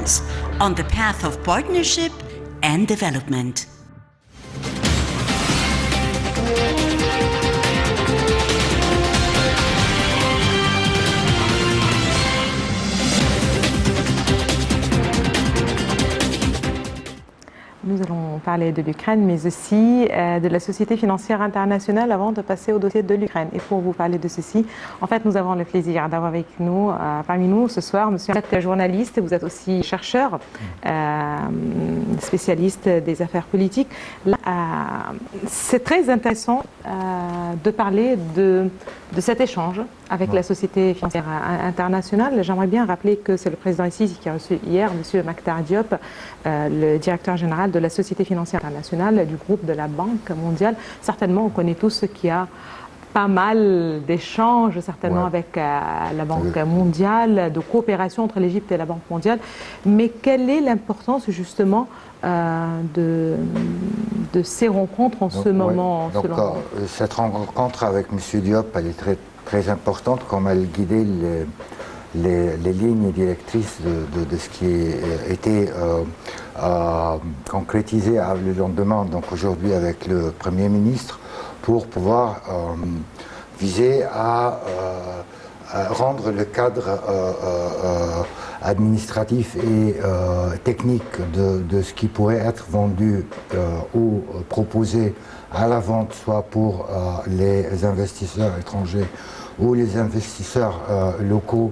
nations on the path of partnership and development. Nous allons parler de l'Ukraine, mais aussi de la Société financière internationale avant de passer au dossier de l'Ukraine. Et pour vous parler de ceci, en fait, nous avons le plaisir d'avoir avec nous, parmi nous ce soir, monsieur, vous êtes journaliste, vous êtes aussi chercheur, spécialiste des affaires politiques. C'est très intéressant de parler de cet échange avec la Société financière internationale. J'aimerais bien rappeler que c'est le président ici qui a reçu hier, monsieur Makhtar Diop, le directeur général de la Société financière internationale, du groupe de la Banque mondiale. Certainement, on connaît tous qu'il y a pas mal d'échanges, certainement, avec la Banque mondiale, de coopération entre l'Égypte et la Banque mondiale. Mais quelle est l'importance, justement, de ces rencontres en ce moment, selon vous? Cette rencontre avec M. Diop, elle est très, très importante, comme elle guidait les lignes directrices de ce qui a été concrétisé le lendemain, donc aujourd'hui avec le Premier ministre, pour pouvoir viser à rendre le cadre administratif et technique de ce qui pourrait être vendu ou proposé à la vente, soit pour les investisseurs étrangers ou les investisseurs locaux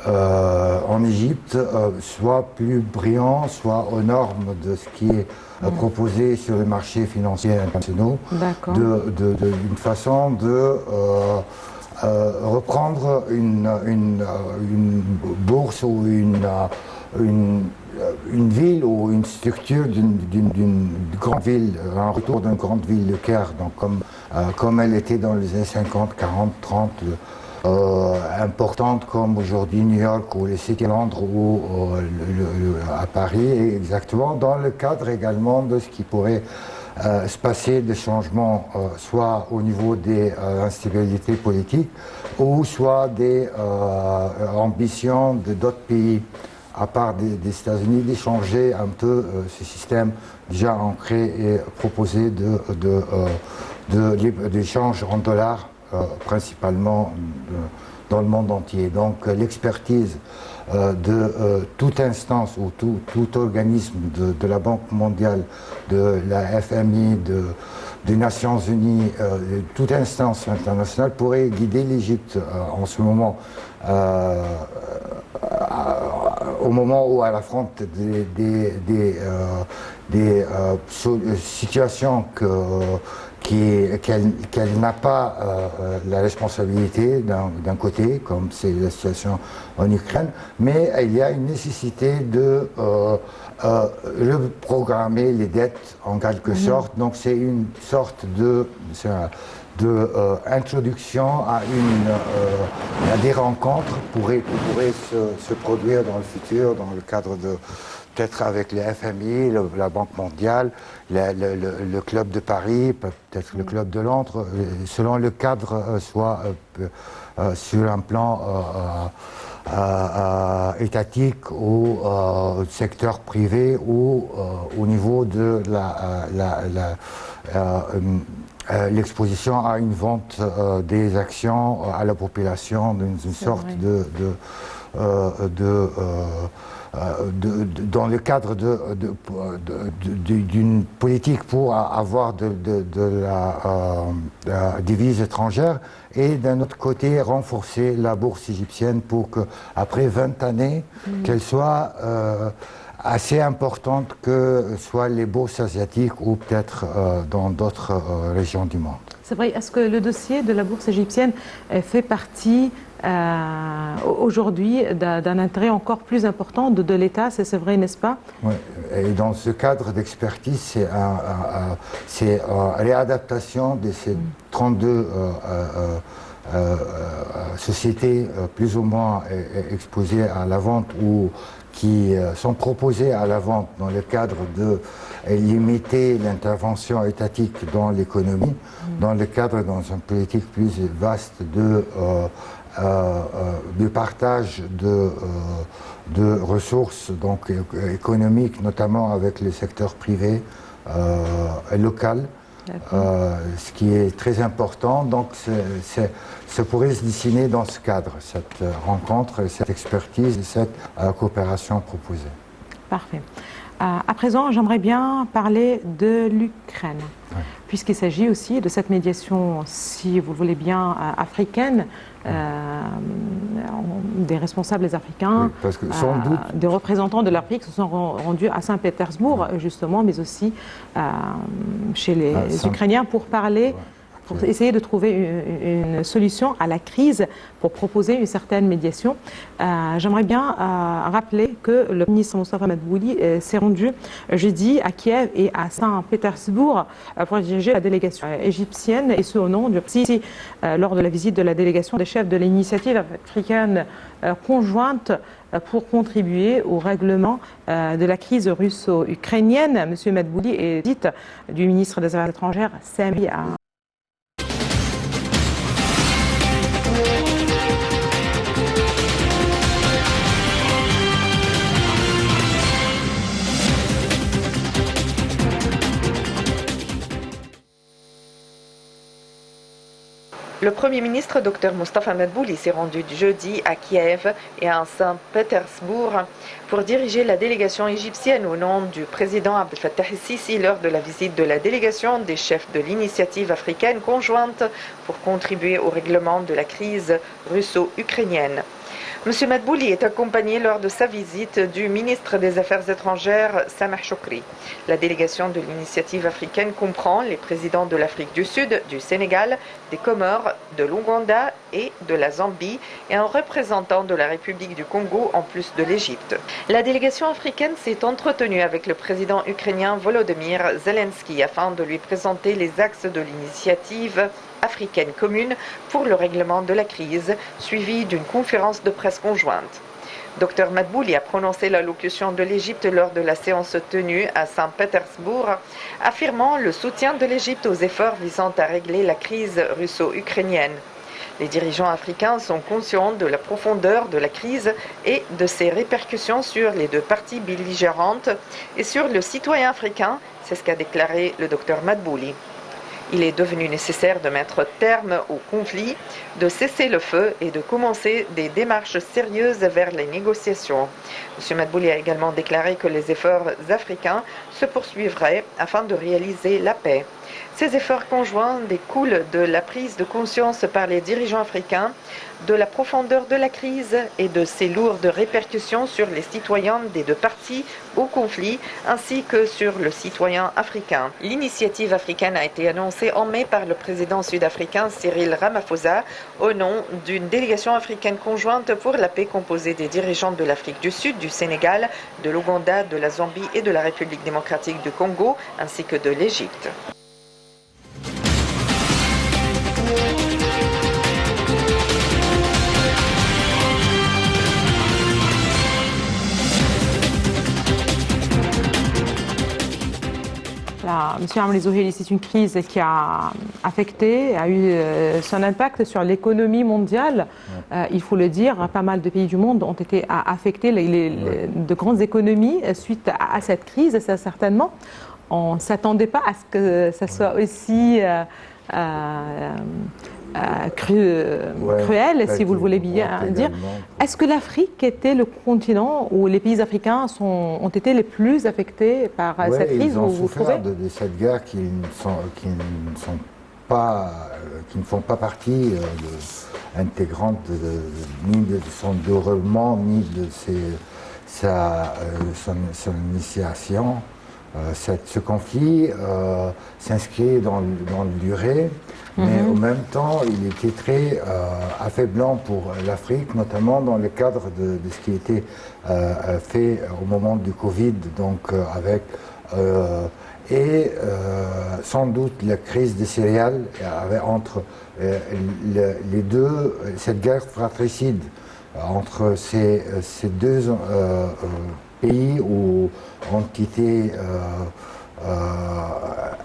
en Égypte, soit plus brillant, soit aux normes de ce qui est proposé sur les marchés financiers internationaux, d'une façon de reprendre une bourse ou une ville ou une structure d'une grande ville, un retour d'une grande ville, le Caire, donc comme elle était dans les années 50, 40, 30, importante comme aujourd'hui New York ou les City Londres ou à Paris, exactement dans le cadre également de ce qui pourrait se passer des changements, soit au niveau des instabilités politiques ou soit des ambitions d'autres pays, à part des États-Unis, d'échanger un peu ce système déjà ancré et proposé d'échange en dollars, principalement dans le monde entier. Donc l'expertise de toute instance ou tout organisme de la Banque mondiale, de la FMI, des Nations Unies, toute instance internationale pourrait guider l'Égypte en ce moment, au moment où elle affronte des situations qu'elle n'a pas la responsabilité d'un côté, comme c'est la situation en Ukraine, mais il y a une nécessité de reprogrammer les dettes en quelque sorte. Donc c'est une sorte introduction à des rencontres qui pourraient se produire dans le futur, dans le cadre de peut-être avec les FMI, la Banque mondiale, le Club de Paris, peut-être le Club de Londres, selon le cadre, soit sur un plan étatique ou secteur privé ou au niveau de l'exposition à une vente des actions à la population, d'une sorte dans le cadre d'une politique pour avoir de la devise étrangère, et d'un autre côté renforcer la bourse égyptienne pour qu'après 20 années, qu'elle soit assez importante que soient les bourses asiatiques ou peut-être dans d'autres régions du monde. C'est vrai, est-ce que le dossier de la bourse égyptienne fait partie aujourd'hui d'un intérêt encore plus important de l'État, c'est vrai, n'est-ce pas? Oui, et dans ce cadre d'expertise, c'est réadaptation de ces 32 sociétés plus ou moins exposées à la vente ou qui sont proposées à la vente dans le cadre de limiter l'intervention étatique dans l'économie, dans le cadre, dans une politique plus vaste de du partage de ressources donc, économiques, notamment avec le secteur privé et local. Ce qui est très important. Donc, ça pourrait se dessiner dans ce cadre, cette rencontre, cette expertise et cette coopération proposée. Parfait. À présent, j'aimerais bien parler de l'Ukraine, puisqu'il s'agit aussi de cette médiation, si vous le voulez bien, africaine, des responsables africains, parce que sans doute, des représentants de l'Afrique se sont rendus à Saint-Pétersbourg, justement, mais aussi chez les Ukrainiens pour parler, pour essayer de trouver une solution à la crise, pour proposer une certaine médiation. J'aimerais bien rappeler que le ministre Mostafa Madbouli s'est rendu jeudi à Kiev et à Saint-Pétersbourg pour diriger la délégation égyptienne, et ce au nom du Sisi, lors de la visite de la délégation des chefs de l'initiative africaine conjointe pour contribuer au règlement de la crise russo-ukrainienne. M. Madbouli est dit du ministre des Affaires étrangères, Sami Le Premier ministre, Dr Mostafa Madbouli, s'est rendu jeudi à Kiev et à Saint-Pétersbourg pour diriger la délégation égyptienne au nom du président Abdel Fattah el-Sisi lors de la visite de la délégation des chefs de l'initiative africaine conjointe pour contribuer au règlement de la crise russo-ukrainienne. M. Madbouli est accompagné lors de sa visite du ministre des Affaires étrangères, Sameh Choukri. La délégation de l'initiative africaine comprend les présidents de l'Afrique du Sud, du Sénégal, des Comores, de l'Ouganda et de la Zambie, et un représentant de la République du Congo en plus de l'Égypte. La délégation africaine s'est entretenue avec le président ukrainien Volodymyr Zelensky afin de lui présenter les axes de l'initiative africaine commune pour le règlement de la crise, suivie d'une conférence de presse conjointe. Dr Madbouli a prononcé l'allocution de l'Égypte lors de la séance tenue à Saint-Pétersbourg, affirmant le soutien de l'Égypte aux efforts visant à régler la crise russo-ukrainienne. Les dirigeants africains sont conscients de la profondeur de la crise et de ses répercussions sur les deux parties belligérantes et sur le citoyen africain, c'est ce qu'a déclaré le Dr Madbouli. Il est devenu nécessaire de mettre terme au conflit, de cesser le feu et de commencer des démarches sérieuses vers les négociations. M. Madbouli a également déclaré que les efforts africains se poursuivraient afin de réaliser la paix. Ces efforts conjoints découlent de la prise de conscience par les dirigeants africains de la profondeur de la crise et de ses lourdes répercussions sur les citoyens des deux parties au conflit, ainsi que sur le citoyen africain. L'initiative africaine a été annoncée en mai par le président sud-africain Cyril Ramaphosa au nom d'une délégation africaine conjointe pour la paix composée des dirigeants de l'Afrique du Sud, du Sénégal, de l'Ouganda, de la Zambie et de la République démocratique du Congo, ainsi que de l'Égypte. Monsieur Amri Zouheli, c'est une crise qui a affecté, a eu son impact sur l'économie mondiale. Il faut le dire, pas mal de pays du monde ont été affectés, de grandes économies suite à cette crise, ça, certainement. On ne s'attendait pas à ce que ça soit aussi cruel, si vous le voulez bien dire. Est-ce que l'Afrique était le continent où les pays africains ont été les plus affectés par cette crise? Ils ont souffert de cette guerre qui ne font pas partie intégrante ni de son déroulement, ni de son initiation. Ce conflit s'inscrit dans la durée, mais en même temps, il était très affaiblant pour l'Afrique, notamment dans le cadre de ce qui était fait au moment du Covid, donc sans doute la crise des céréales entre les deux, cette guerre fratricide entre ces deux pays ou entités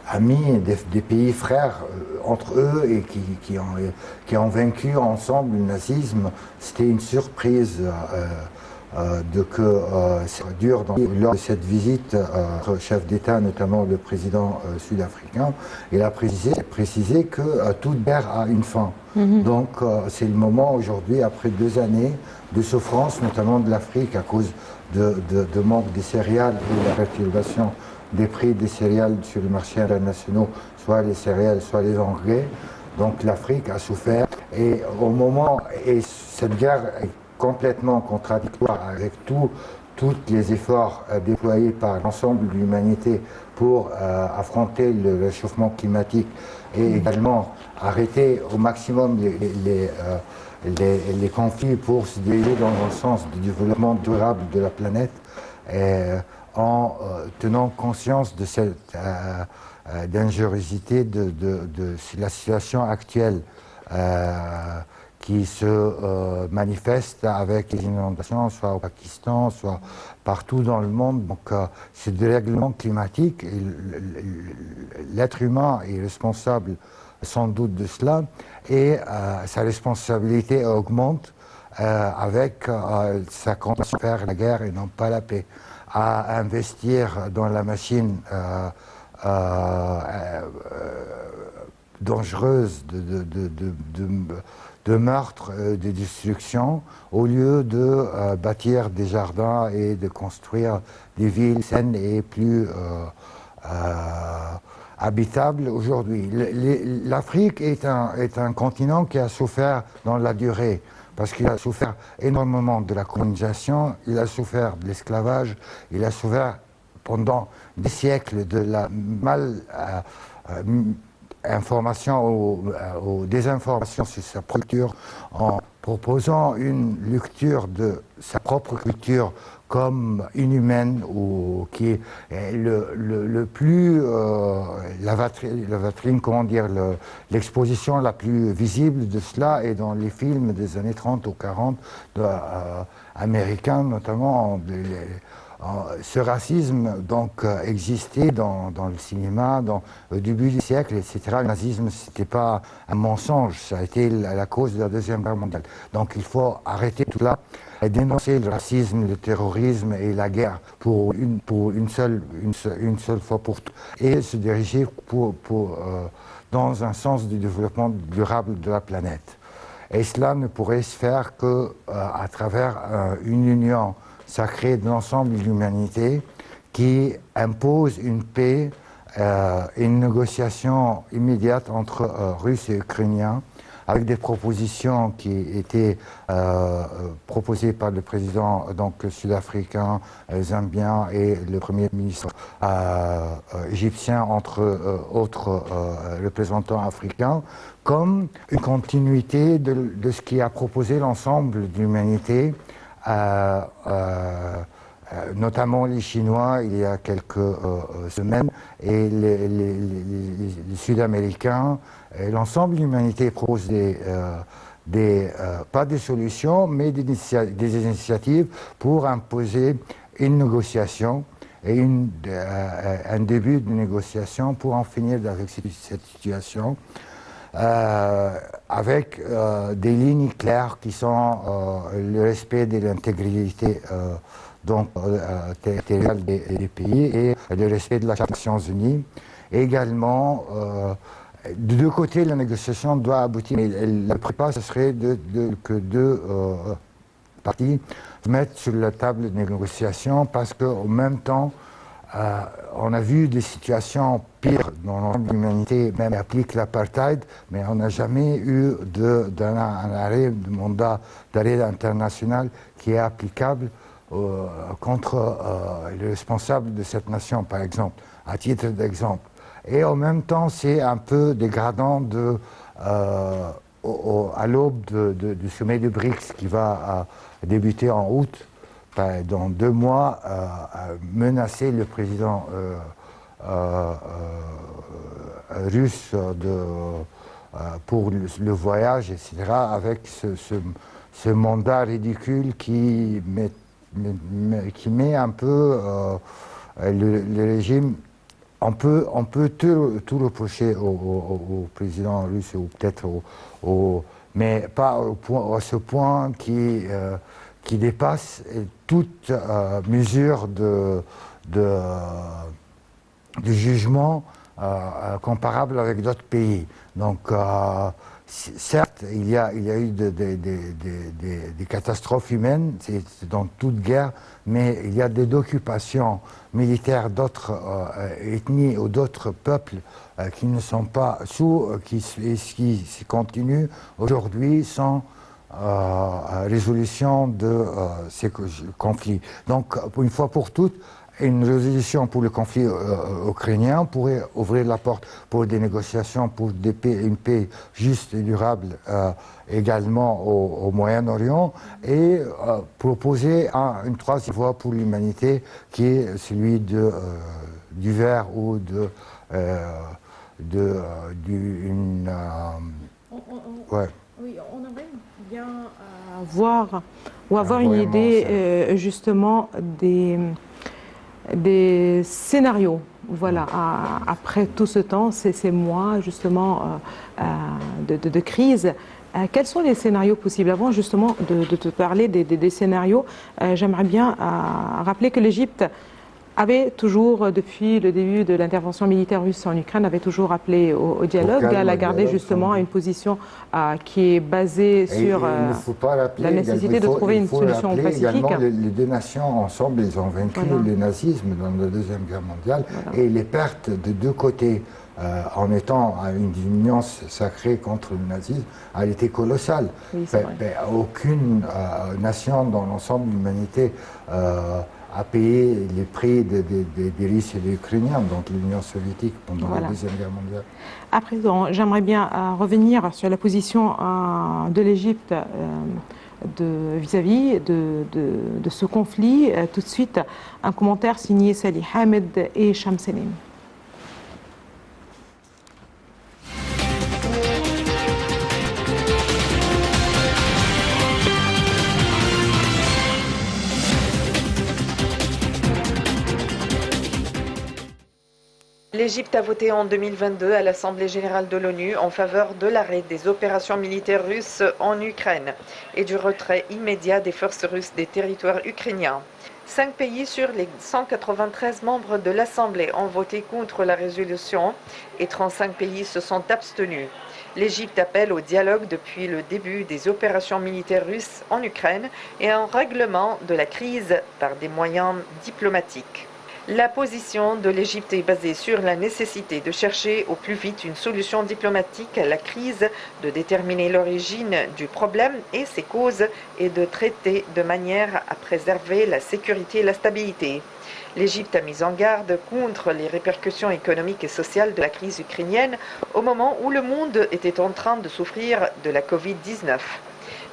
amis, des pays frères entre eux et qui ont vaincu ensemble le nazisme. C'était une surprise ça dure lors de cette visite, le chef d'État, notamment le président sud-africain, il a précisé que toute guerre a une fin. Donc c'est le moment aujourd'hui, après 2 années de souffrance, notamment de l'Afrique à cause de manque des céréales et la perturbation des prix des céréales sur les marchés internationaux, soit les céréales, soit les engrais. Donc l'Afrique a souffert et cette guerre est complètement contradictoire avec tous les efforts déployés par l'ensemble de l'humanité pour affronter le réchauffement climatique et également arrêter au maximum les conflits pour se diriger dans un sens du développement durable de la planète en tenant conscience de cette dangerosité de la situation actuelle qui se manifeste avec les inondations, soit au Pakistan, soit partout dans le monde. Donc, ce dérèglement climatique, l'être humain est responsable sans doute de cela, et sa responsabilité augmente avec sa condition de faire la guerre et non pas la paix. À investir dans la machine dangereuse de meurtre, de destruction, au lieu de bâtir des jardins et de construire des villes saines et plus habitables aujourd'hui. L'Afrique est un continent qui a souffert dans la durée, parce qu'il a souffert énormément de la colonisation, il a souffert de l'esclavage, il a souffert pendant des siècles de la information ou désinformation sur sa culture, en proposant une lecture de sa propre culture comme inhumaine, ou qui est le plus la vitrine, comment dire, l'exposition la plus visible de cela est dans les films des années 30 ou 40 américains, notamment. Ce racisme donc existait dans le cinéma au début du siècle, etc. Le nazisme, c'était pas un mensonge, ça a été la cause de la Deuxième Guerre mondiale. Donc il faut arrêter tout cela et dénoncer le racisme, le terrorisme et la guerre pour une seule fois pour toutes, et se diriger dans un sens du développement durable de la planète. Et cela ne pourrait se faire que à travers une union sacrée de l'ensemble de l'humanité qui impose une paix et une négociation immédiate entre Russes et Ukrainiens, avec des propositions qui étaient proposées par le président sud-africain, zambien et le premier ministre égyptien, entre autres représentants africains, comme une continuité de ce qui a proposé l'ensemble de l'humanité, notamment les Chinois il y a quelques semaines, et les Sud-Américains, et l'ensemble de l'humanité propose pas des solutions, mais des initiatives pour imposer une négociation et un début de négociation pour en finir avec cette situation. Avec des lignes claires qui sont le respect de l'intégrité territoriale des pays et le respect de la Charte des Nations Unies. Également, de deux côtés, la négociation doit aboutir, mais le prépa, ce serait que deux parties se mettent sur la table de négociation, parce qu'au même temps, on a vu des situations pires dans l'humanité, même applique l'apartheid, mais on n'a jamais eu un arrêt de mandat d'arrêt international qui est applicable contre les responsables de cette nation, par exemple, à titre d'exemple. Et en même temps, c'est un peu dégradant à l'aube du sommet de BRICS qui va débuter en août, dans 2 mois, menacer le président russe pour le voyage, etc., avec ce mandat ridicule qui met un peu le régime on peut tout reprocher au président russe ou peut-être mais pas à ce point qui dépasse toute mesure de jugement comparable avec d'autres pays. Donc, certes, il y a eu des catastrophes humaines, c'est dans toute guerre, mais il y a des occupations militaires d'autres ethnies ou d'autres peuples qui ne sont pas qui continuent aujourd'hui sans résolution de ces conflits. Donc, une fois pour toutes, une résolution pour le conflit ukrainien pourrait ouvrir la porte pour des négociations, pour une paix juste et durable également au Moyen-Orient et proposer une troisième voie pour l'humanité qui est celui du verre ou ouais. Oui, on aimerait bien voir ou avoir une idée justement des scénarios. Voilà, après tout ce temps, ces mois justement de crise, quels sont les scénarios possibles? Avant justement de te parler des scénarios, j'aimerais bien rappeler que l'Égypte avait toujours, depuis le début de l'intervention militaire russe en Ukraine, avait toujours appelé au dialogue. Elle a gardé justement une position qui est basée sur la nécessité de trouver une solution pacifique. Les deux nations ensemble, ils ont vaincu le nazisme dans la Deuxième Guerre mondiale et les pertes de deux côtés en étant une union sacrée contre le nazisme, elle était colossale. Oui, aucune nation dans l'ensemble de l'humanité a payé les prix des Russes et des Ukrainiens, donc l'Union soviétique pendant la Deuxième Guerre mondiale. À présent, j'aimerais bien revenir sur la position de l'Égypte vis-à-vis de ce conflit. Tout de suite, un commentaire signé Salih Hamed et Shamselim. L'Égypte a voté en 2022 à l'Assemblée générale de l'ONU en faveur de l'arrêt des opérations militaires russes en Ukraine et du retrait immédiat des forces russes des territoires ukrainiens. 5 pays sur les 193 membres de l'Assemblée ont voté contre la résolution et 35 pays se sont abstenus. L'Égypte appelle au dialogue depuis le début des opérations militaires russes en Ukraine et un règlement de la crise par des moyens diplomatiques. La position de l'Égypte est basée sur la nécessité de chercher au plus vite une solution diplomatique à la crise, de déterminer l'origine du problème et ses causes et de traiter de manière à préserver la sécurité et la stabilité. L'Égypte a mis en garde contre les répercussions économiques et sociales de la crise ukrainienne au moment où le monde était en train de souffrir de la Covid-19.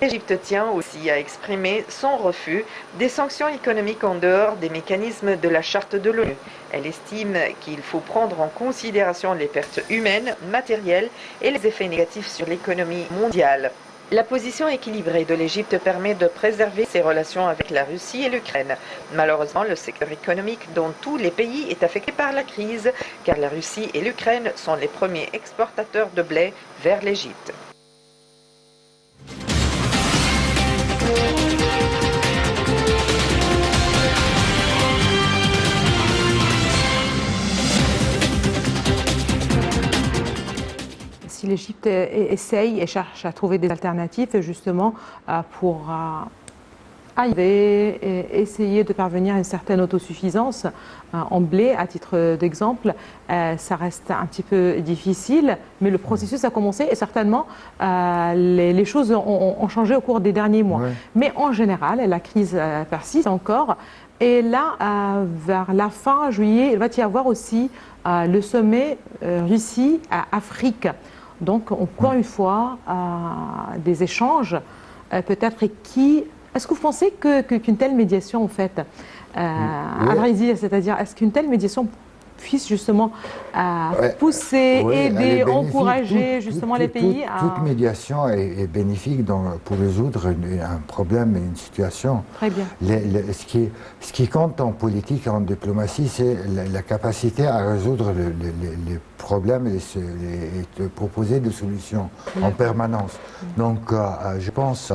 L'Égypte tient aussi à exprimer son refus des sanctions économiques en dehors des mécanismes de la charte de l'ONU. Elle estime qu'il faut prendre en considération les pertes humaines, matérielles et les effets négatifs sur l'économie mondiale. La position équilibrée de l'Égypte permet de préserver ses relations avec la Russie et l'Ukraine. Malheureusement, le secteur économique dans tous les pays est affecté par la crise, car la Russie et l'Ukraine sont les premiers exportateurs de blé vers l'Égypte. Si l'Égypte essaye et cherche à trouver des alternatives justement pour arriver et essayer de parvenir à une certaine autosuffisance en blé, à titre d'exemple, ça reste un petit peu difficile, mais le processus a commencé et certainement les choses ont changé au cours des derniers mois. Ouais. Mais en général, la crise persiste encore. Et là, vers la fin juillet, il va y avoir aussi le sommet Russie-Afrique. Donc, encore une fois, des échanges, peut-être qui... Est-ce que vous pensez qu'une telle médiation, en fait, c'est-à-dire, est-ce qu'une telle médiation puisse justement Ouais. pousser, Oui, elle est aider, bénéfique. encourager justement les pays à... Toute médiation est bénéfique pour résoudre un problème et une situation. Très bien. Ce qui compte en politique et en diplomatie, c'est la capacité à résoudre les problèmes et de proposer des solutions en permanence. Donc, je pense,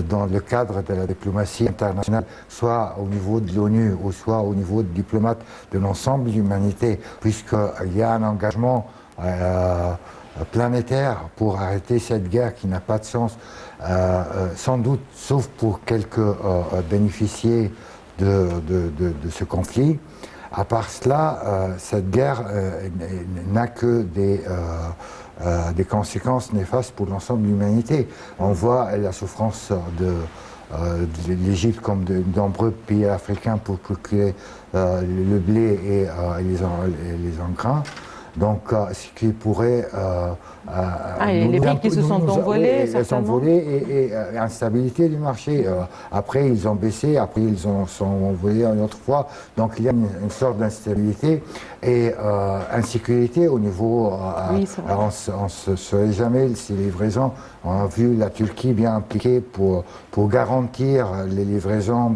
dans le cadre de la diplomatie internationale, soit au niveau de l'ONU ou soit au niveau de diplomates de l'ensemble de l'humanité, puisqu'il y a un engagement planétaire pour arrêter cette guerre qui n'a pas de sens, sans doute, sauf pour quelques bénéficiaires de ce conflit. À part cela, cette guerre n'a que des conséquences néfastes pour l'ensemble de l'humanité. On voit la souffrance de l'Égypte comme de nombreux pays africains pour procurer le blé et les engrains. Donc, ce qui pourrait... les prix qui se sont envolés, certainement. Et instabilité du marché. Après, ils ont baissé, après, ils sont envolés une autre fois. Donc, il y a une sorte d'instabilité et insécurité au niveau... Oui, c'est vrai. on ne se saurait jamais ces livraisons. On a vu la Turquie bien impliquée pour garantir les livraisons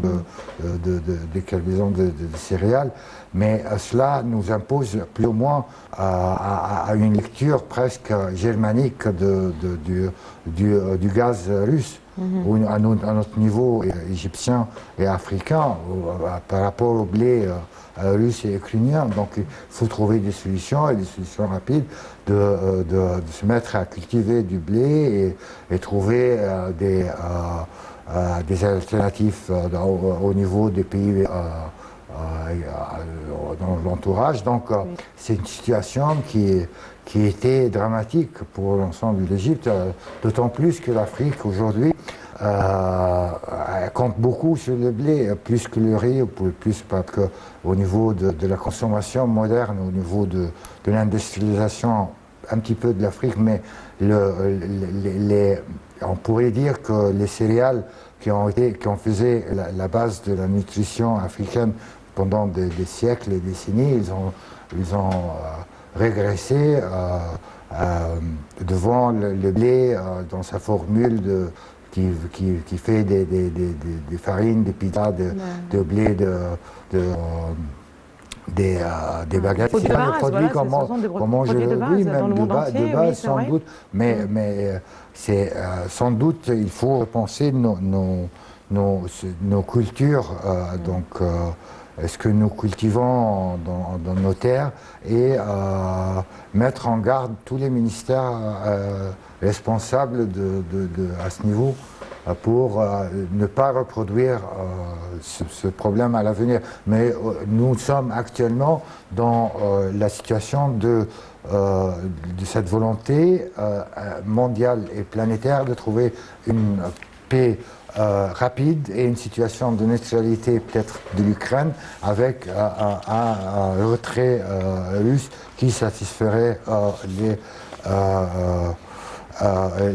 des cargaisons de céréales. Mais cela nous impose plus ou moins à une lecture presque germanique du gaz russe, ou à notre niveau égyptien et africain par rapport au blé russe et ukrainien. Donc il faut trouver des solutions et des solutions rapides, de se mettre à cultiver du blé et trouver des alternatives au niveau des pays dans l'entourage. Donc c'est une situation qui était dramatique pour l'ensemble de l'Égypte, d'autant plus que l'Afrique aujourd'hui compte beaucoup sur le blé, plus que le riz, plus parce qu'au niveau de la consommation moderne, au niveau de l'industrialisation un petit peu de l'Afrique, mais on pourrait dire que les céréales qui ont fait la base de la nutrition africaine pendant des siècles et des décennies, ils ont régressé devant le blé dans sa formule qui fait des farines, des pizzas, de blé, des baguettes. C'est pas le produit comment je le dis, même de base sans doute. Mais c'est sans doute il faut repenser nos cultures. Donc ce que nous cultivons dans nos terres et mettre en garde tous les ministères responsables à ce niveau pour ne pas reproduire ce problème à l'avenir. Mais nous sommes actuellement dans la situation de cette volonté mondiale et planétaire de trouver une paix rapide et une situation de neutralité peut-être de l'Ukraine avec un retrait russe qui satisferait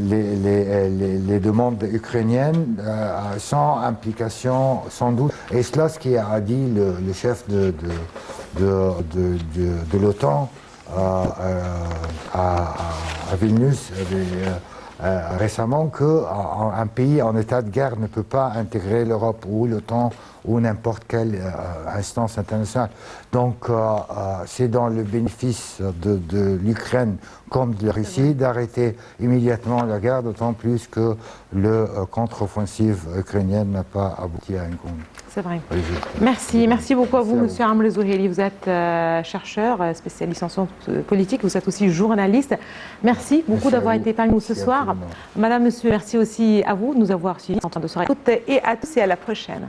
les demandes ukrainiennes sans implication sans doute. Et cela, ce qu'a dit le chef de l'OTAN à Vilnius récemment, qu'un pays en état de guerre ne peut pas intégrer l'Europe ou l'OTAN ou n'importe quelle instance internationale. Donc c'est dans le bénéfice de l'Ukraine comme de la Russie d'arrêter immédiatement la guerre, d'autant plus que le contre-offensive ukrainienne n'a pas abouti à une C'est vrai. Merci beaucoup à vous, Monsieur Amr Zouheli. Vous êtes chercheur, spécialiste en sciences politiques, vous êtes aussi journaliste. Merci beaucoup d'avoir été parmi nous ce soir. Madame, Monsieur, merci aussi à vous de nous avoir suivis en train de soirée. Et à tous et à la prochaine.